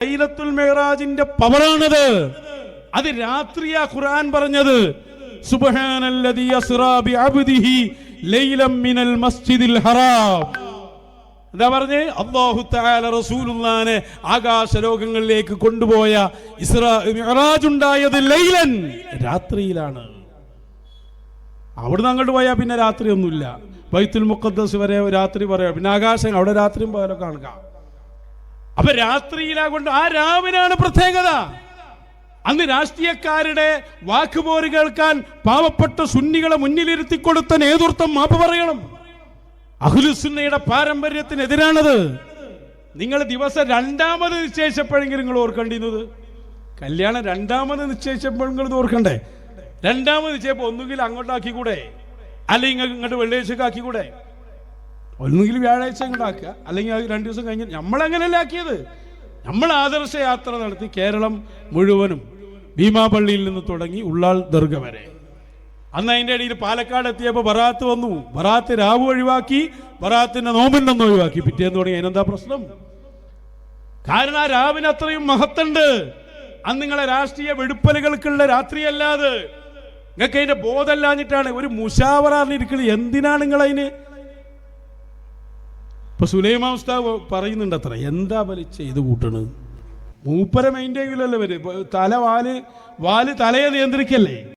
ലൈലത്തുൽ മിഅ്റാജിന്റെ പവറാണത്. അത് രാത്രിയാ ഖുർആൻ പറഞ്ഞത്. സുബ്ഹാനല്ലദീ അസ്റാ ബിഅബ്ദിഹി ലൈലൻ മിനൽ മസ്ജിദിൽ ഹറാം. എന്താ പറഞ്ഞേ? അല്ലാഹു തആല റസൂലുള്ളാഹിനെ ആകാശലോകങ്ങളിലേക്ക് കൊണ്ടുപോയ ഇസ്റാ മിഅ്റാജ് ഉണ്ടായത് ലൈലൻ, രാത്രിയിലാണ്. അവിടുന്ന് അങ്ങോട്ട് പോയാൽ പിന്നെ രാത്രിയൊന്നുമില്ല. ബൈത്തുൽ മുഖദ്ദസ് വരെ രാത്രി പറയാം, പിന്നെ ആകാശം അവിടെ രാത്രിയും പകലൊക്കെ കാണുക. അപ്പൊ രാത്രിയിലാകൊണ്ട് ആ രാവിനാണ് പ്രത്യേകത. അന്ന് രാഷ്ട്രീയക്കാരുടെ വാക്കുപോര് കേൾക്കാൻ പാവപ്പെട്ട സുന്നികളെ മുന്നിലിരുത്തി കൊടുത്ത നേതൃത്വം മാപ്പ് പറയണം. അഹ്ലുസുന്നയുടെ പാരമ്പര്യത്തിനെതിരാണത്. നിങ്ങൾ ദിവസം രണ്ടാമത് നിശ്ചയിച്ചപ്പോഴെങ്കിലും നിങ്ങൾ ഓർക്കേണ്ടിരുന്നത്, കല്യാണം രണ്ടാമത് നിശ്ചയിച്ചപ്പോൾ ഇത് ഓർക്കണ്ടേ? രണ്ടാമത് നിശ്ചയപ്പോൾ ഒന്നുകിൽ അങ്ങോട്ടാക്കിക്കൂടെ, അല്ലെങ്കിൽ ഇങ്ങോട്ട് വെള്ളിയാഴ്ചക്ക് ആക്കിക്കൂടെ? ഒന്നുകിൽ വ്യാഴാഴ്ച ഇങ്ങോട്ടാക്കുക, അല്ലെങ്കിൽ അത് 2 ദിവസം കഴിഞ്ഞ്. നമ്മളങ്ങനെയല്ല ആക്കിയത്. നമ്മൾ ആദർശ യാത്ര നടത്തി കേരളം മുഴുവനും, ഭീമാപള്ളിയിൽ നിന്ന് തുടങ്ങി ഉള്ളാൾ ദർഗ വരെ. അന്ന് അതിൻ്റെ ഇടയിൽ പാലക്കാട് എത്തിയപ്പോൾ ബറാത്ത് വന്നു. ബറാത്ത് രാവ് ഒഴിവാക്കി, ബറാത്തിന്റെ നോമ്പുണ്ടെന്ന് ഒഴിവാക്കി. പിറ്റേന്ന് തുടങ്ങി. അതിനെന്താ പ്രശ്നം? കാരണം ആ രാവിന് അത്രയും മഹത്തുണ്ട്. അന്ന് നിങ്ങളെ രാഷ്ട്രീയ വെടുപ്പലുകൾക്കുള്ള രാത്രിയല്ലാതെ നിങ്ങൾക്ക് അതിന്റെ ബോധമല്ലാഞ്ഞിട്ടാണ്. ഒരു മുശാവറിരിക്കുന്നത് എന്തിനാണ് നിങ്ങൾ അതിന്? ഇപ്പൊ സുലൈമാൻ ഉസ്താദ് പറയുന്നുണ്ട് അത്ര, എന്താ പോലെ ചെയ്ത് കൂട്ടണ്? മൂപ്പര മൈൻഡെങ്കിലല്ലേ വരും. വാല് തലയെ നിയന്ത്രിക്കല്ലേ?